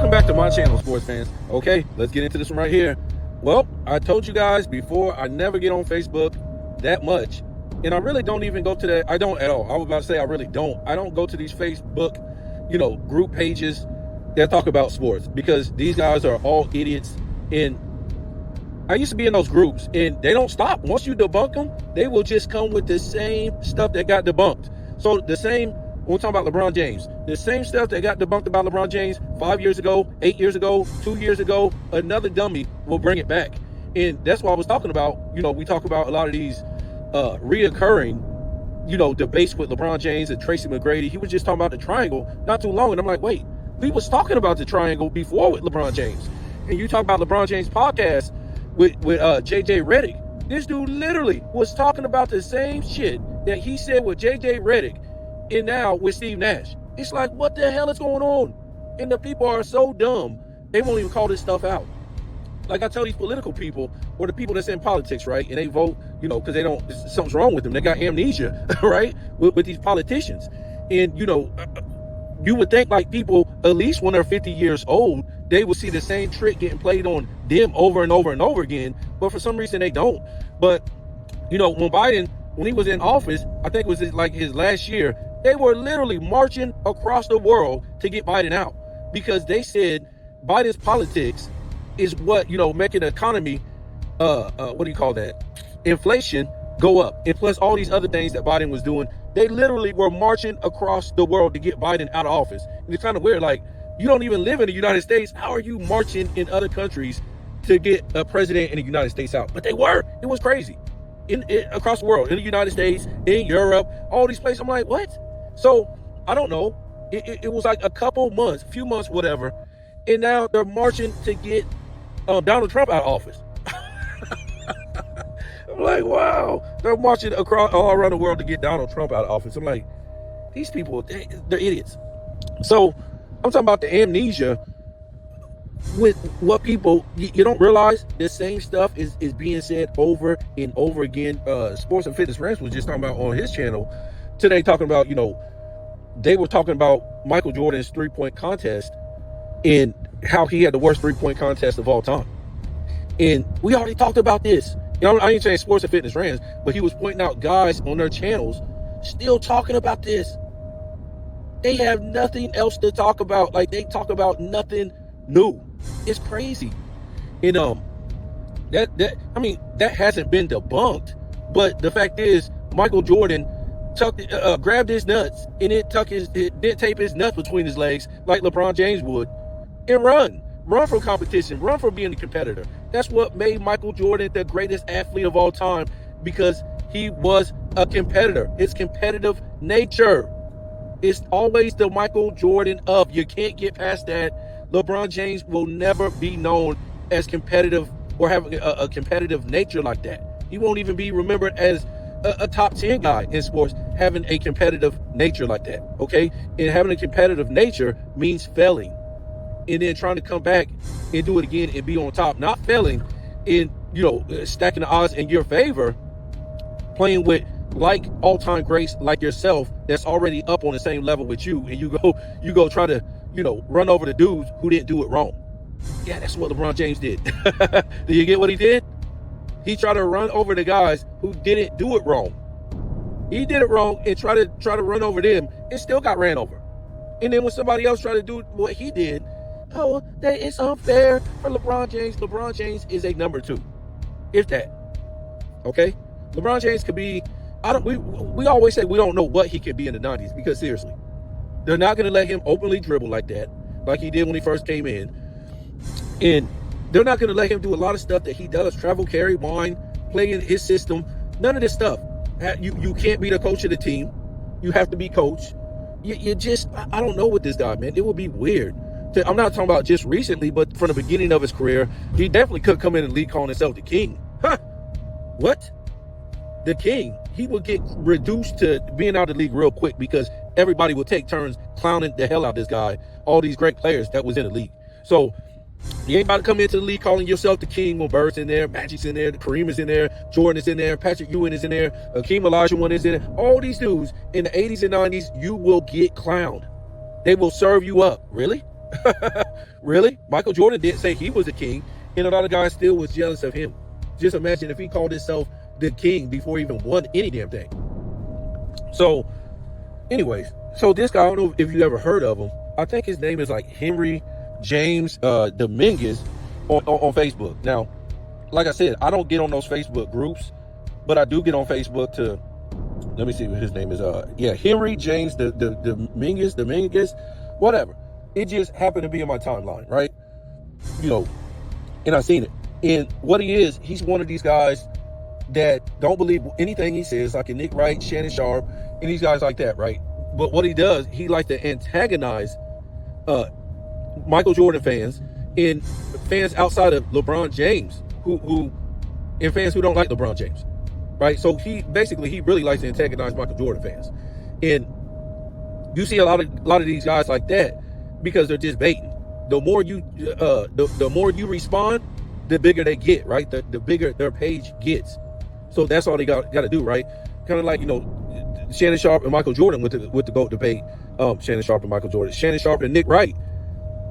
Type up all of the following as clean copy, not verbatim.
Welcome back to my channel, sports fans. Okay, let's get into this one right here. Well, I told you guys before, I never get on Facebook that much. And I really don't even go to that. I don't at all. I was about to say I really don't. I don't go to these Facebook, group pages that talk about sports because these guys are all idiots. And I used to be in those groups and they don't stop. Once you debunk them, they will just come with the same stuff that got debunked. So the same, when we're talking about LeBron James, the same stuff that got debunked about LeBron James 5 years ago, 8 years ago, 2 years ago, another dummy will bring it back. And that's what I was talking about. We talk about a lot of these reoccurring, debates with LeBron James and Tracy McGrady. He was just talking about the triangle not too long. And I'm like, wait, we was talking about the triangle before with LeBron James. And you talk about LeBron James podcast with JJ Redick. This dude literally was talking about the same shit that he said with JJ Redick and now with Steve Nash. It's like, what the hell is going on? And the people are so dumb, they won't even call this stuff out. Like I tell these political people or the people that's in politics, right? And they vote, because they don't, something's wrong with them. They got amnesia, right? With these politicians. And, you would think like people, at least when they're 50 years old, they would see the same trick getting played on them over and over and over again. But for some reason they don't. But, when Biden, when he was in office, I think it was like his last year, they were literally marching across the world to get Biden out because they said Biden's politics is what, making the economy, inflation go up. And plus all these other things that Biden was doing, they literally were marching across the world to get Biden out of office. And it's kind of weird. Like, you don't even live in the United States. How are you marching in other countries to get a president in the United States out? But they were. It was crazy. Across the world, in the United States, in Europe, all these places. I'm like, what? So, I don't know. It was like a few months, whatever. And now they're marching to get Donald Trump out of office. I'm like, wow. They're marching across all around the world to get Donald Trump out of office. I'm like, these people, they're idiots. So, I'm talking about the amnesia with what people, you don't realize the same stuff is being said over and over again. Sports and Fitness Rants was just talking about on his channel today, talking about, they were talking about Michael Jordan's three-point contest and how he had the worst three-point contest of all time. And we already talked about this. I ain't saying Sports and Fitness Rants, but he was pointing out guys on their channels still talking about this. They have nothing else to talk about. Like, they talk about nothing new. It's crazy. And that hasn't been debunked. But the fact is, Michael Jordan grabbed his nuts and then tape his nuts between his legs like LeBron James would and run from competition, run from being a competitor. That's what made Michael Jordan the greatest athlete of all time, because he was a competitor. It's competitive nature. It's always the Michael Jordan of. You can't get past that. LeBron James will never be known as competitive or having a competitive nature like that. He won't even be remembered as a top 10 guy in sports having a competitive nature like that, okay? And having a competitive nature means failing and then trying to come back and do it again and be on top. Not failing in, stacking the odds in your favor, playing with like all-time greats like yourself that's already up on the same level with you, and you go try to, run over the dudes who didn't do it wrong. Yeah, that's what LeBron James did. Do you get what he did? He tried to run over the guys who didn't do it wrong. He did it wrong and try to run over them and still got ran over. And then when somebody else tried to do what he did, it's unfair for LeBron James. LeBron James is a number 2, if that. Okay, LeBron James could be. We always say we don't know what he could be in the 90s, because seriously, they're not going to let him openly dribble like that, like he did when he first came in, and they're not going to let him do a lot of stuff that he does: travel, carry, wine, play in his system. None of this stuff. You can't be the coach of the team. You have to be coach. You just, I don't know with this guy, man. It would be weird. I'm not talking about just recently, but from the beginning of his career, he definitely could come in the league calling himself the king. Huh? What? The king? He would get reduced to being out of the league real quick, because everybody would take turns clowning the hell out of this guy. All these great players that was in the league. So you ain't about to come into the league calling yourself the king when Bird's in there, Magic's in there, Kareem is in there, Jordan is in there, Patrick Ewing is in there, Akeem Olajuwon is in there. All these dudes in the 80s and 90s, you will get clowned. They will serve you up. Really? Really? Michael Jordan didn't say he was a king, and a lot of guys still was jealous of him. Just imagine if he called himself the king before he even won any damn thing. So, anyways, so this guy, I don't know if you ever heard of him. I think his name is like Henry James Dominguez on Facebook. Now, like I said, I don't get on those Facebook groups, but I do get on Facebook to, let me see what his name is. Yeah, Henry James Dominguez, whatever. It just happened to be in my timeline, right? You know, and I seen it. And what he is, he's one of these guys that don't believe anything he says, like Nick Wright, Shannon Sharp, and these guys like that, right? But what he does, he likes to antagonize Michael Jordan fans and fans outside of LeBron James, who and fans who don't like LeBron James, right? So he really likes to antagonize Michael Jordan fans, and you see a lot of these guys like that because they're just baiting. The more you the more you respond, the bigger they get, right? The bigger their page gets. So that's all they got to do, right? Kind of like, you know, Shannon Sharp and Michael Jordan with the GOAT debate. Shannon Sharp and Michael Jordan. Shannon Sharp and Nick Wright.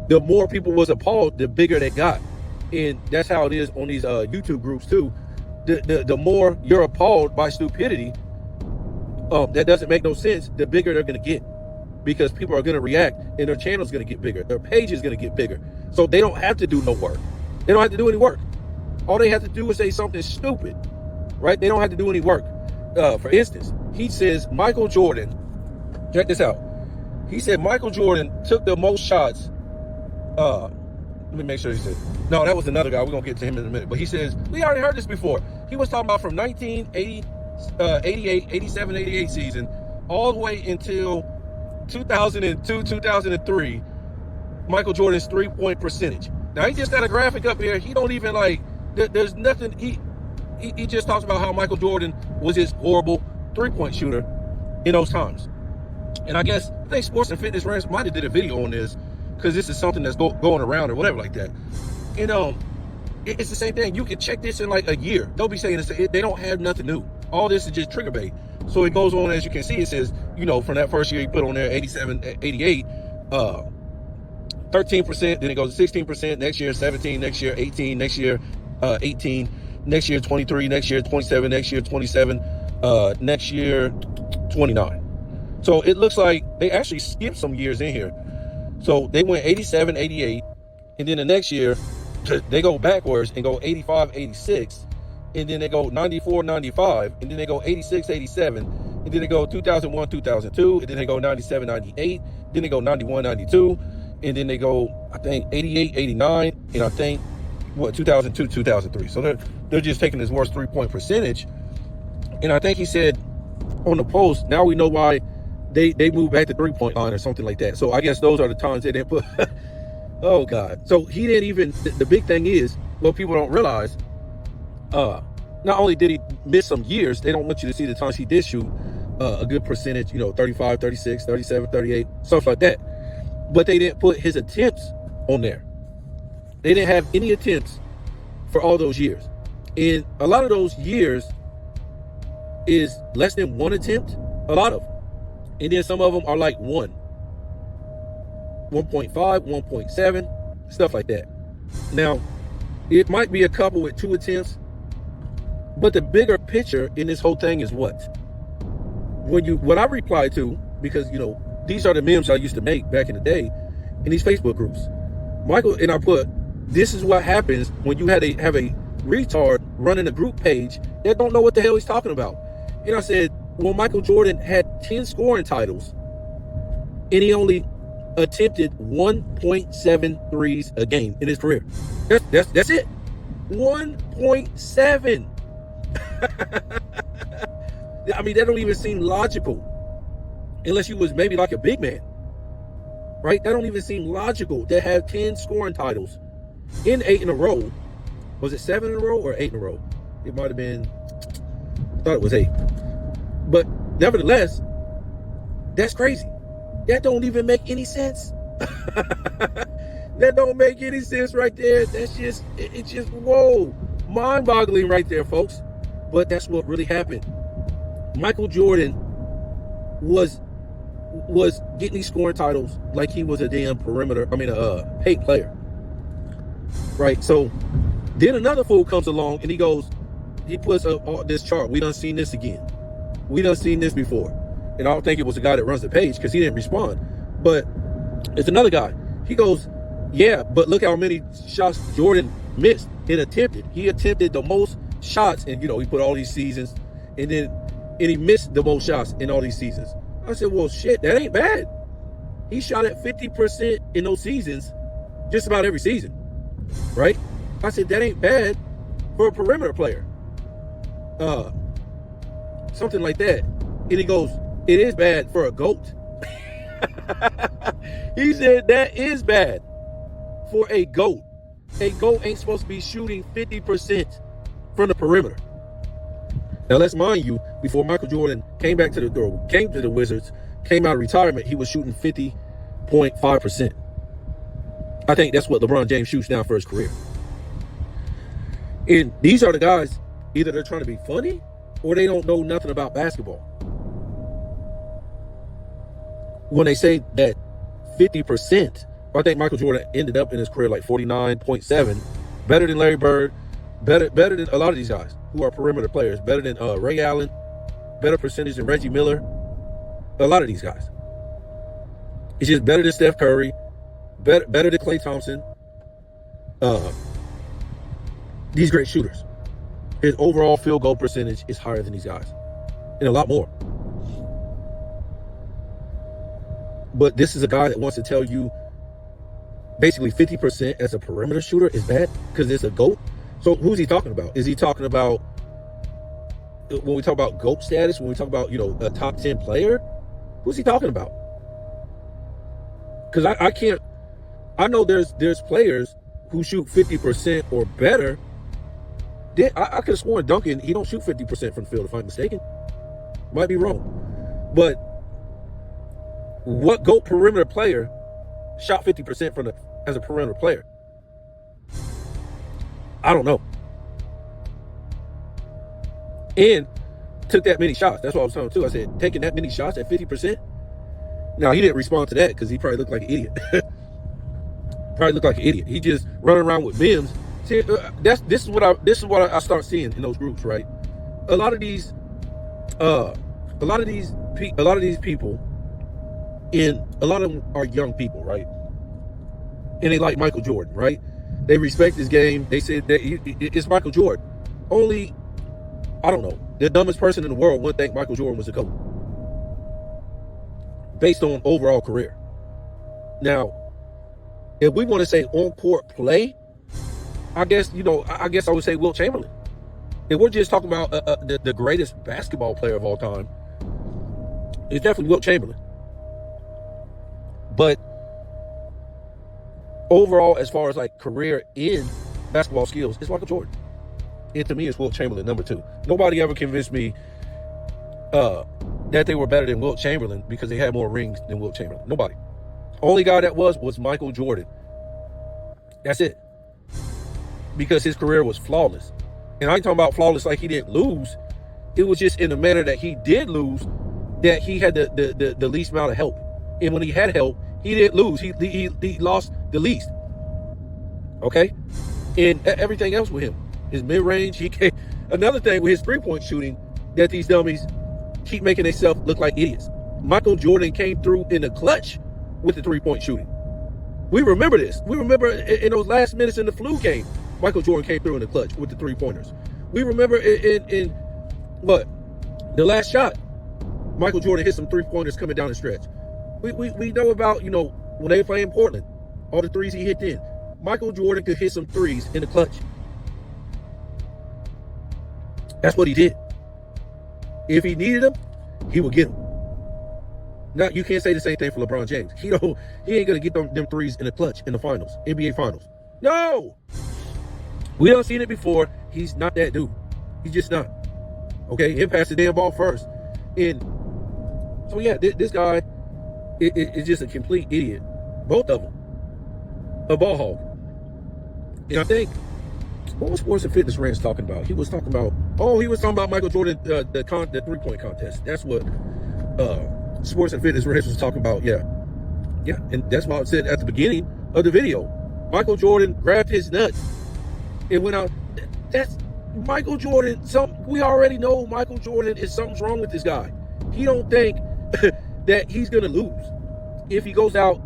The more people was appalled, the bigger they got. And that's how it is on these YouTube groups too. The more you're appalled by stupidity that doesn't make no sense, the bigger they're going to get. Because people are going to react and their channel's going to get bigger. Their page is going to get bigger. So they don't have to do no work. They don't have to do any work. All they have to do is say something stupid, right? They don't have to do any work. For instance, he says Michael Jordan, check this out. He said Michael Jordan took the most shots. Let me make sure he said. No, that was another guy. We're going to get to him in a minute. But he says, we already heard this before. He was talking about from 1988, 87, 88 season, all the way until 2002, 2003, Michael Jordan's three-point percentage. Now, he just got a graphic up here. He don't even like, there's nothing, he just talks about how Michael Jordan was this horrible three-point shooter in those times. And I think Sports and Fitness Rants might have did a video on this because this is something that's going around or whatever like that. You it's the same thing. You can check this in like a year. They'll be saying this, they don't have nothing new. All this is just trigger bait. So it goes on, as you can see, it says, from that first year he put on there, 87, 88, 13%, then it goes to 16%, next year 17, next year 18, next year 18, next year 23, next year 27, next year 27, next year 29. So it looks like they actually skipped some years in here. So they went 87, 88, and then the next year they go backwards and go 85, 86, and then they go 94, 95, and then they go 86, 87, and then they go 2001, 2002, and then they go 97, 98, then they go 91, 92, and then they go, I think, 88, 89, and I think, 2002, 2003. So they're just taking his worst three-point percentage. And I think he said on the post, now we know why they moved back to three-point line or something like that. So I guess those are the times they didn't put. Oh, God. So he didn't even, the big thing is, what people don't realize, not only did he miss some years, they don't want you to see the times he did shoot a good percentage, 35, 36, 37, 38, stuff like that. But they didn't put his attempts on there. They didn't have any attempts for all those years. And a lot of those years is less than one attempt, a lot of them. And then some of them are like 1.5, 1.7, stuff like that. Now, it might be a couple with 2 attempts, but the bigger picture in this whole thing is what I reply to, because, these are the memes I used to make back in the day in these Facebook groups. Michael, and I put, this is what happens when you have a retard running a group page that don't know what the hell he's talking about. And I said, well, Michael Jordan had 10 scoring titles and he only attempted 1.7 threes a game in his career. That's it. 1.7. I mean, that don't even seem logical unless you was maybe like a big man, right? That don't even seem logical to have 10 scoring titles in 8 in a row. Was it 7 in a row or 8 in a row? It might have been, I thought it was 8. But nevertheless, that's crazy. That don't even make any sense. That don't make any sense right there. It's just, whoa, mind-boggling right there, folks. But that's what really happened. Michael Jordan was was getting these scoring titles like he was a damn paint player, right? So then another fool comes along and he puts up this chart. We done seen this again. We done seen this before. And I don't think it was the guy that runs the page because he didn't respond. But it's another guy. He goes, yeah, but look how many shots Jordan missed and attempted. He attempted the most shots, and he put all these seasons, and he missed the most shots in all these seasons. I said, well, shit, that ain't bad. He shot at 50% in those seasons, just about every season, right? I said, that ain't bad for a perimeter player. Something like that. And he goes, it is bad for a GOAT. He said that is bad for a GOAT. A GOAT ain't supposed to be shooting 50% from the perimeter. Now let's mind you, before Michael Jordan came to the Wizards, came out of retirement, he was shooting 50.5%. I think that's what LeBron James shoots now for his career. And these are the guys, either they're trying to be funny or they don't know nothing about basketball. When they say that 50%, I think Michael Jordan ended up in his career like 49.7, better than Larry Bird, better than a lot of these guys who are perimeter players, better than Ray Allen, better percentage than Reggie Miller, a lot of these guys. It's just better than Steph Curry, better than Klay Thompson. These great shooters. His overall field goal percentage is higher than these guys, and a lot more. But this is a guy that wants to tell you basically 50% as a perimeter shooter is bad because it's a GOAT. So who's he talking about? Is he talking about, when we talk about GOAT status, when we talk about, a top 10 player, who's he talking about? Because I know there's players who shoot 50% or better. I could have sworn Duncan, he don't shoot 50% from the field if I'm mistaken. Might be wrong. But what GOAT perimeter player shot 50% as a perimeter player? I don't know. And took that many shots. That's what I was telling him too. I said, taking that many shots at 50%? Now, he didn't respond to that because he probably looked like an idiot. He just running around with bims. See, this is what I start seeing in those groups, right? A lot of these people, and a lot of them are young people, right? And they like Michael Jordan, right? They respect his game. They said that it's Michael Jordan. Only, I don't know, the dumbest person in the world would think Michael Jordan was a GOAT based on overall career. Now, if we want to say on-court play, I guess I would say Wilt Chamberlain. If we're just talking about the greatest basketball player of all time, it's definitely Wilt Chamberlain. But overall, as far as like career in basketball skills, it's Michael Jordan. And to me, it's Wilt Chamberlain, number 2. Nobody ever convinced me that they were better than Wilt Chamberlain because they had more rings than Wilt Chamberlain. Nobody. Only guy that was Michael Jordan. That's it. Because his career was flawless. And I ain't talking about flawless like he didn't lose. It was just in the manner that he did lose that he had the least amount of help. And when he had help, he didn't lose. He lost the least. Okay? And everything else with him. His mid-range, another thing with his three-point shooting that these dummies keep making themselves look like idiots. Michael Jordan came through in the clutch with the three-point shooting. We remember this. We remember in those last minutes in the flu game, Michael Jordan came through in the clutch with the three-pointers. We remember in the last shot, Michael Jordan hit some three-pointers coming down the stretch. We know about, when they were playing Portland, all the threes he hit then. Michael Jordan could hit some threes in the clutch. That's what he did. If he needed them, he would get them. Now, you can't say the same thing for LeBron James. He ain't going to get them threes in the clutch in the finals, NBA finals. No! We done seen it before. He's not that dude. He's just not. Okay? He'll pass the damn ball first. And so, yeah, this guy is just a complete idiot. Both of them. A ball hog. And I think, what was Sports and Fitness Rants talking about? He was talking about Michael Jordan, the three-point contest. That's what Sports and Fitness Reds was talking about, yeah, and that's why I said at the beginning of the video, Michael Jordan grabbed his nuts and went out. That's Michael Jordan. We already know Michael Jordan is something's wrong with this guy. He don't think that he's gonna lose if he goes out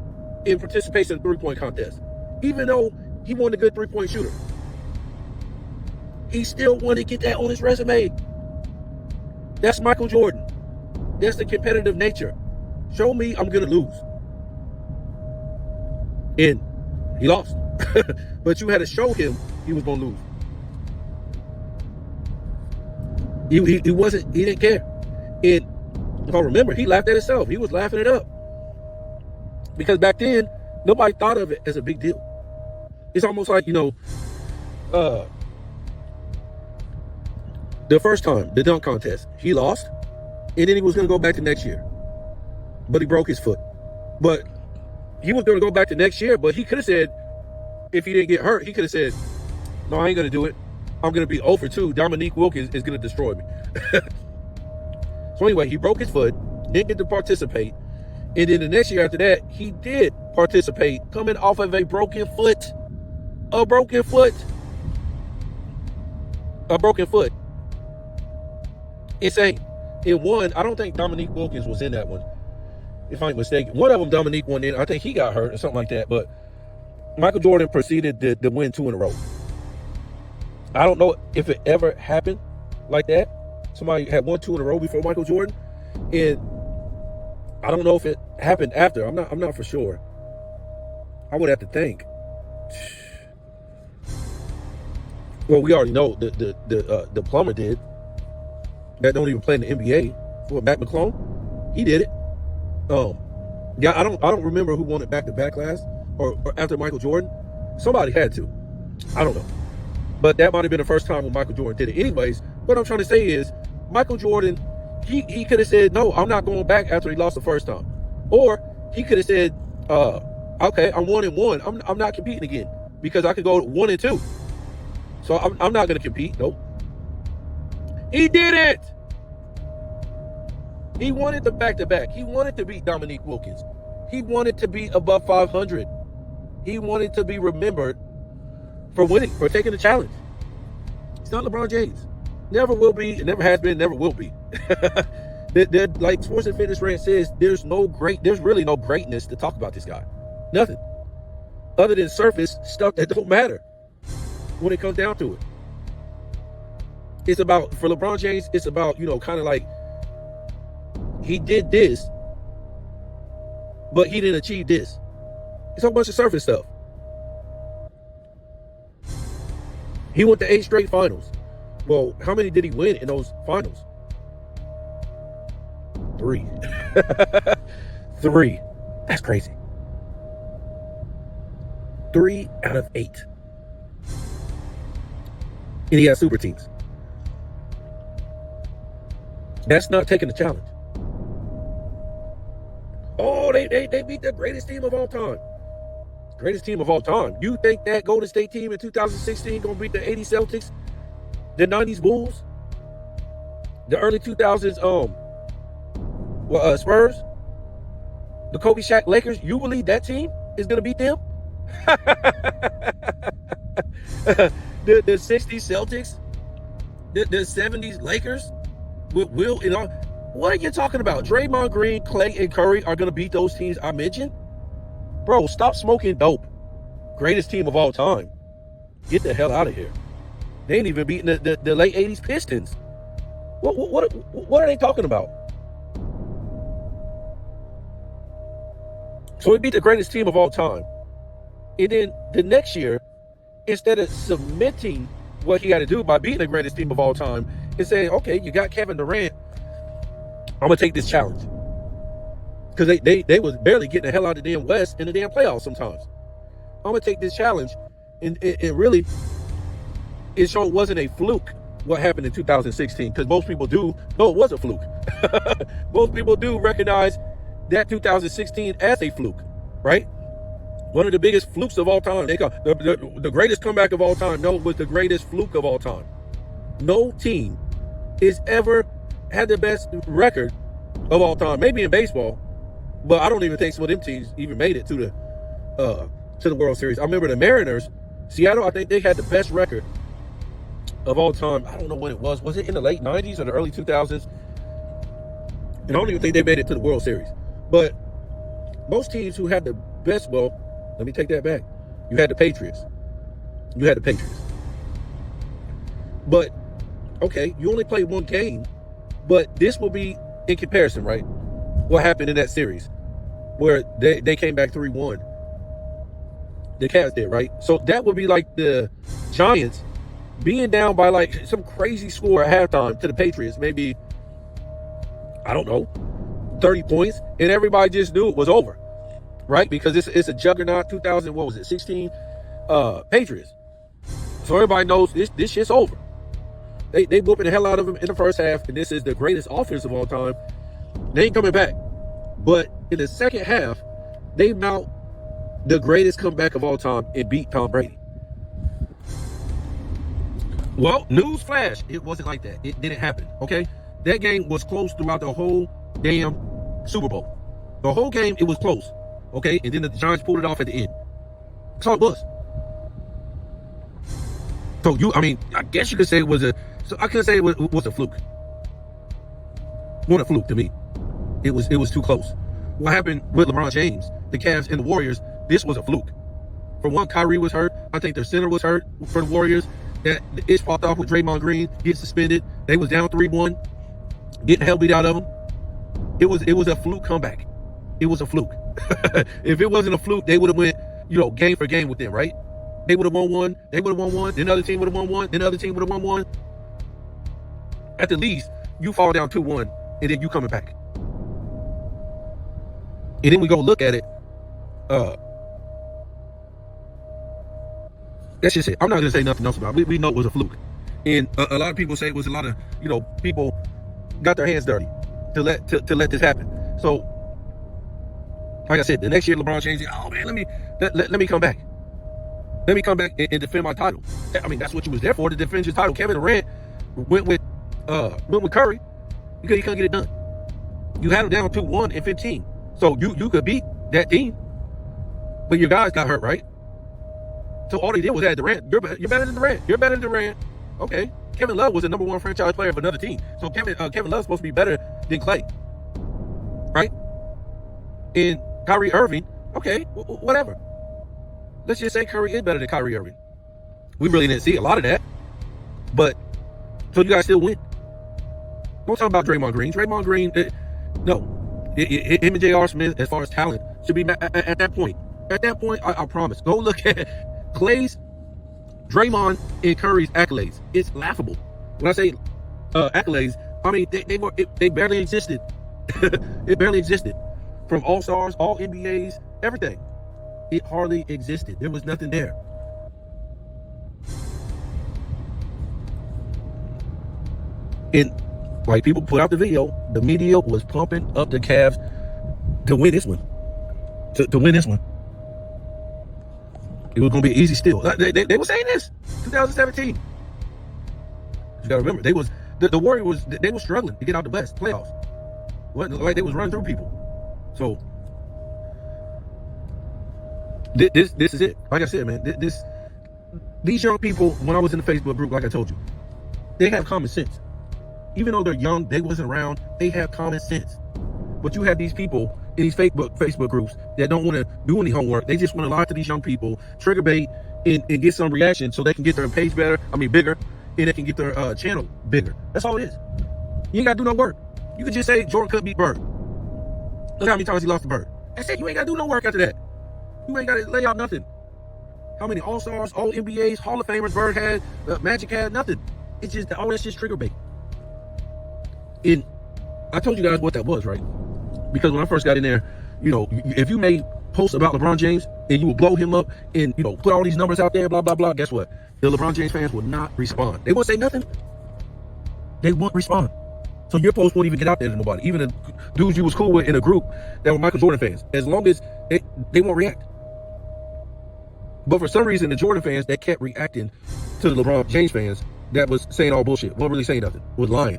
and participates in a 3-point contest, even though he won a good 3-point shooter. He still want to get that on his resume. That's Michael Jordan. That's the competitive nature. Show me I'm gonna lose. And he lost. But you had to show him he was gonna lose. He didn't care. And if I remember, he laughed at himself. He was laughing it up. Because back then, nobody thought of it as a big deal. It's almost like, the first time, the dunk contest, he lost. And then he was going to go back to next year. But he broke his foot. But he was going to go back to next year, but he could have said, if he didn't get hurt, he could have said, no, I ain't going to do it. I'm going to be 0 for 2. Dominique Wilkins is going to destroy me. So anyway, he broke his foot, didn't get to participate. And then the next year after that, he did participate, coming off of a broken foot. A broken foot. Insane. In one, I don't think Dominique Wilkins was in that one, if I'm not mistaken. One of them, Dominique won in. I think he got hurt or something like that. But Michael Jordan proceeded to win 2 in a row. I don't know if it ever happened like that. Somebody had won 2 in a row before Michael Jordan. And I don't know if it happened after. I'm not for sure. I would have to think. Well, we already know the plumber did. That don't even play in the NBA. For Matt McClone, he did it. Yeah, I don't remember who won it back-to-back last or after Michael Jordan. Somebody had to. I don't know. But that might have been the first time when Michael Jordan did it. Anyways, what I'm trying to say is Michael Jordan, he could have said, no, I'm not going back after he lost the first time. Or he could have said, okay, I'm 1-1. I'm not competing again because I could go 1-2. So I'm not going to compete. Nope. He did it. He wanted the back-to-back. He wanted to beat Dominique Wilkins. He wanted to be above 500. He wanted to be remembered for winning, for taking the challenge. It's not LeBron James. Never will be, it never has been, never will be. Like Sports and Fitness Rant says, there's really no greatness to talk about this guy. Nothing. Other than surface stuff that don't matter when it comes down to it. It's about, for LeBron James, it's about, kind of like, he did this, but he didn't achieve this. It's a whole bunch of surface stuff. He went to 8 straight finals. Well, how many did he win in those finals? 3. 3. That's crazy. 3 out of 8. And he had super teams. That's not taking the challenge. Oh, they beat the greatest team of all time. Greatest team of all time. You think that Golden State team in 2016 gonna beat the 80 Celtics, the 90s Bulls, the early 2000s Spurs, the Kobe Shaq Lakers? You believe that team is gonna beat them? the 60s Celtics, the 70s Lakers, with Will and all. What are you talking about? Draymond Green, Clay, and Curry are gonna beat those teams I mentioned? Bro, stop smoking dope. Greatest team of all time. Get the hell out of here. They ain't even beating the late 80s Pistons. What are they talking about? So he beat the greatest team of all time. And then the next year, instead of submitting what he had to do by beating the greatest team of all time, and saying, okay, you got Kevin Durant, I'm going to take this challenge. Because they was barely getting the hell out of the damn West in the damn playoffs sometimes. I'm going to take this challenge. And it really, it sure wasn't a fluke what happened in 2016. Because most people do know it was a fluke. Most people do recognize that 2016 as a fluke, right? One of the biggest flukes of all time. They call the greatest comeback of all time. No, it was the greatest fluke of all time. No team has ever had the best record of all time, maybe in baseball, but I don't even think some of them teams even made it to the World Series. I remember the Mariners, Seattle. I think they had the best record of all time. I don't know when it was. Was it in the late 90s or the early 2000s? And I don't even think they made it to the World Series. But most teams who had the best, well, let me take that back. You had the Patriots. But, okay, you only played one game, but this will be in comparison, right? What happened in that series where they came back 3-1. The Cavs did, right? So that would be like the Giants being down by like some crazy score at halftime to the Patriots, maybe, I don't know, 30 points, and everybody just knew it was over, right? Because it's a juggernaut 16 Patriots. So everybody knows this shit's over. They whooping the hell out of them in the first half, and this is the greatest offense of all time. They ain't coming back. But in the second half, they mount the greatest comeback of all time and beat Tom Brady. Well, news flash, it wasn't like that. It didn't happen, okay? That game was close throughout the whole damn Super Bowl. The whole game, it was close, okay? And then the Giants pulled it off at the end. That's all it was. So I guess you could say it was I couldn't say it was a fluke. It wasn't a fluke to me. It was too close. What happened with LeBron James, the Cavs, and the Warriors, this was a fluke. For one, Kyrie was hurt. I think their center was hurt for the Warriors. That it's popped off with Draymond Green, get suspended. They was down 3-1, getting the hell beat out of them. It was a fluke comeback. It was a fluke. If it wasn't a fluke, they would have went, game for game with them, right? They would have won one. They would have won one. Then the other team would have won one. Then the other team would have won one. At the least, you fall down 2-1, and then you coming back. And then we go look at it. That's just it. I'm not going to say nothing else about it. We know it was a fluke. And a lot of people say it was a lot of, people got their hands dirty to let this happen. So, like I said, the next year LeBron James, oh man, let me come back. Let me come back and defend my title. I mean, that's what you was there for, to defend your title. Kevin Durant went with Curry because he couldn't get it done. You had him down 2-1 and 15. So you could beat that team. But your guys got hurt, right? So all they did was add Durant. You're better than Durant. You're better than Durant. Okay. Kevin Love was the number one franchise player of another team. So Kevin Love's supposed to be better than Klay. Right? And Kyrie Irving, okay, whatever. Let's just say Curry is better than Kyrie Irving. We really didn't see a lot of that. But, so you guys still win. Don't talk about Draymond Green. Draymond Green, no. Him and J.R. Smith, as far as talent, should be at that point. At that point, I promise. Go look at Klay's, Draymond, and Curry's accolades. It's laughable. When I say accolades, I mean they barely existed. It barely existed. From All-Stars, All NBAs, everything. It hardly existed. There was nothing there. And like people put out the video, the media was pumping up the Cavs to win this one. To win this one. It was going to be easy still. They were saying this 2017. You got to remember, the Warriors they were struggling to get out the West playoffs. Like they was running through people. So this is it. Like I said, man, these young people, when I was in the Facebook group, like I told you, they have common sense. Even though they're young, they wasn't around, they have common sense. But you have these people in these Facebook groups that don't want to do any homework. They just want to lie to these young people, trigger bait, and get some reaction so they can get their page bigger, and they can get their channel bigger. That's all it is. You ain't got to do no work. You can just say Jordan could beat Bird. Look how many times he lost to Bird. That's it. You ain't got to do no work after that. You ain't got to lay out nothing. How many All-Stars, All NBAs, Hall of Famers Bird had, Magic had, nothing. It's just, all that's just trigger bait. And I told you guys what that was, right? Because when I first got in there, if you made posts about LeBron James and you would blow him up and, put all these numbers out there, blah, blah, blah, guess what? The LeBron James fans would not respond. They won't say nothing. They won't respond. So your post won't even get out there to nobody. Even the dudes you was cool with in a group that were Michael Jordan fans. As long as they won't react. But for some reason, the Jordan fans that kept reacting to the LeBron James fans that was saying all bullshit, wasn't really saying nothing, was lying.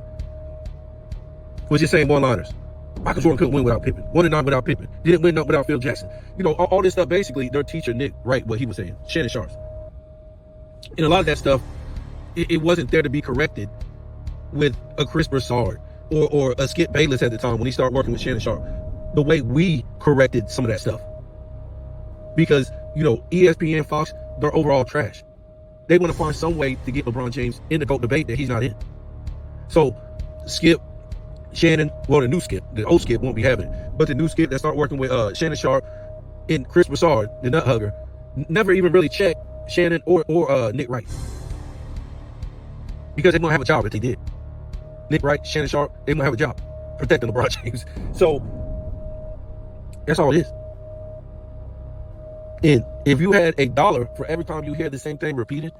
Was just saying one-liners. Michael Jordan couldn't win without Pippen. 1-9 without Pippen. Didn't win up without Phil Jackson. You know, all this stuff, basically, their teacher, Nick, right, what he was saying. Shannon Sharps. And a lot of that stuff, it wasn't there to be corrected with a Chris Broussard or a Skip Bayless at the time when he started working with Shannon Sharp. The way we corrected some of that stuff. Because, you know, ESPN, Fox, they're overall trash. They want to find some way to get LeBron James in the GOAT debate that he's not in. So, Skip, Shannon, well, the new Skip, the old Skip won't be having it. But the new Skip that started working with Shannon Sharp and Chris Broussard, the nut hugger, never even really checked Shannon or Nick Wright. Because they won't have a job if they did. Nick Wright, Shannon Sharp, they won't have a job protecting LeBron James. So, that's all it is. And if you had $1 for every time you hear the same thing repeated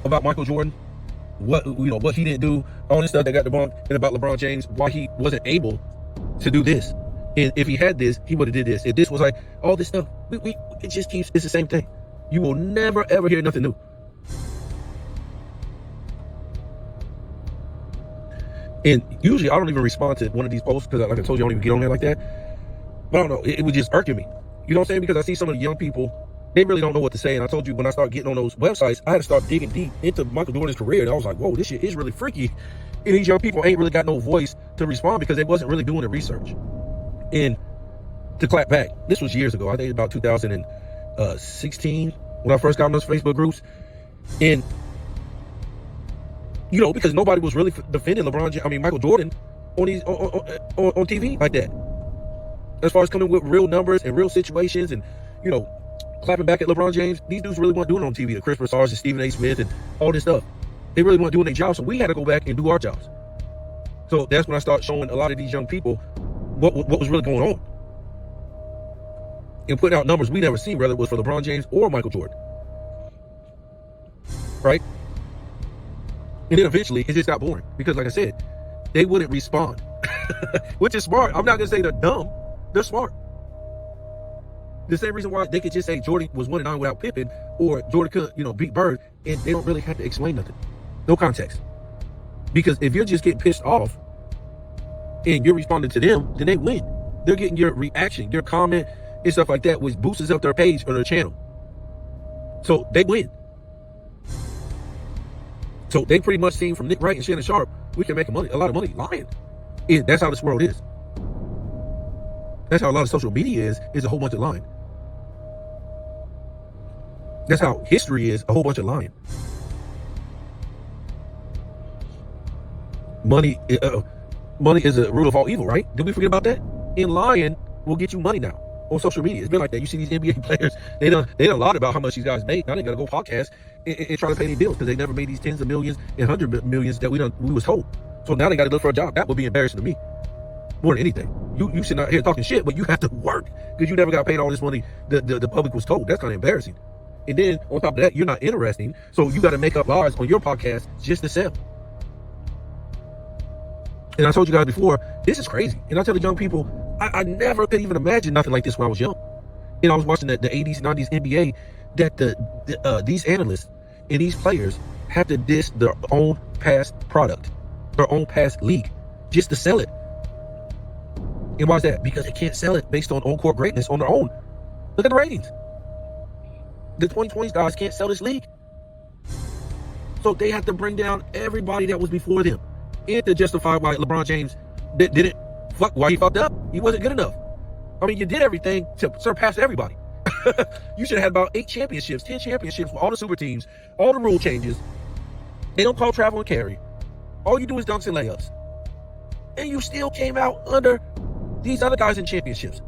about Michael Jordan, what he didn't do, all this stuff that got debunked, and about LeBron James, why he wasn't able to do this. And if he had this, he would have did this. If this was like all this stuff, it just keeps, it's the same thing. You will never ever hear nothing new. And usually I don't even respond to one of these posts because, like I told you, I don't even get on there like that. But I don't know, it was just irking me. You know what I'm saying? Because I see some of the young people, they really don't know what to say. And I told you, when I started getting on those websites, I had to start digging deep into Michael Jordan's career. And I was like, whoa, this shit is really freaky. And these young people ain't really got no voice to respond because they wasn't really doing the research. And to clap back, this was years ago. I think about 2016 when I first got on those Facebook groups. And, you know, because nobody was really defending Michael Jordan on TV like that. As far as coming with real numbers and real situations and, you know, clapping back at LeBron James, these dudes really weren't doing it on TV. The Chris Broussards and Stephen A. Smith and all this stuff. They really weren't doing their job, so we had to go back and do our jobs. So that's when I started showing a lot of these young people what was really going on. And putting out numbers we never seen, whether it was for LeBron James or Michael Jordan. Right? And then eventually, it just got boring. Because like I said, they wouldn't respond. Which is smart. I'm not going to say they're dumb. They're smart. The same reason why they could just say Jordan was 1-9 without Pippen, or Jordan could, you know, beat Bird, and they don't really have to explain nothing. No context. Because if you're just getting pissed off and you're responding to them, then they win. They're getting your reaction, your comment, and stuff like that, which boosts up their page or their channel. So they win. So they pretty much seen from Nick Wright and Shannon Sharp, we can make a lot of money lying. And that's how this world is. That's how a lot of social media is a whole bunch of lying. That's how history is, a whole bunch of lying. Money is a root of all evil, right? Did we forget about that? And lying will get you money now on social media. It's been like that. You see these NBA players, they done lied about how much these guys make. Now they gotta go podcast and try to pay their bills because they never made these tens of millions and hundreds of millions that we was told. So now they gotta look for a job. That would be embarrassing to me. More than anything. You should not here talking shit, but you have to work because you never got paid all this money the public was told. That's kind of embarrassing. And then on top of that, you're not interesting, so you got to make up lies on your podcast just to sell. And I told you guys before, this is crazy. And I tell the young people, I never could even imagine nothing like this when I was young. And I was watching the 80s, 90s NBA, that these analysts and these players have to diss their own past product, their own past league, just to sell it. And why is that? Because they can't sell it based on on-court greatness on their own. Look at the ratings. The 2020s guys can't sell this league. So they have to bring down everybody that was before them. And to justify why LeBron James why he fucked up. He wasn't good enough. I mean, you did everything to surpass everybody. You should have had about 8 championships, 10 championships with all the super teams, all the rule changes. They don't call travel and carry. All you do is dunks and layups. And you still came out under these other guys in championships.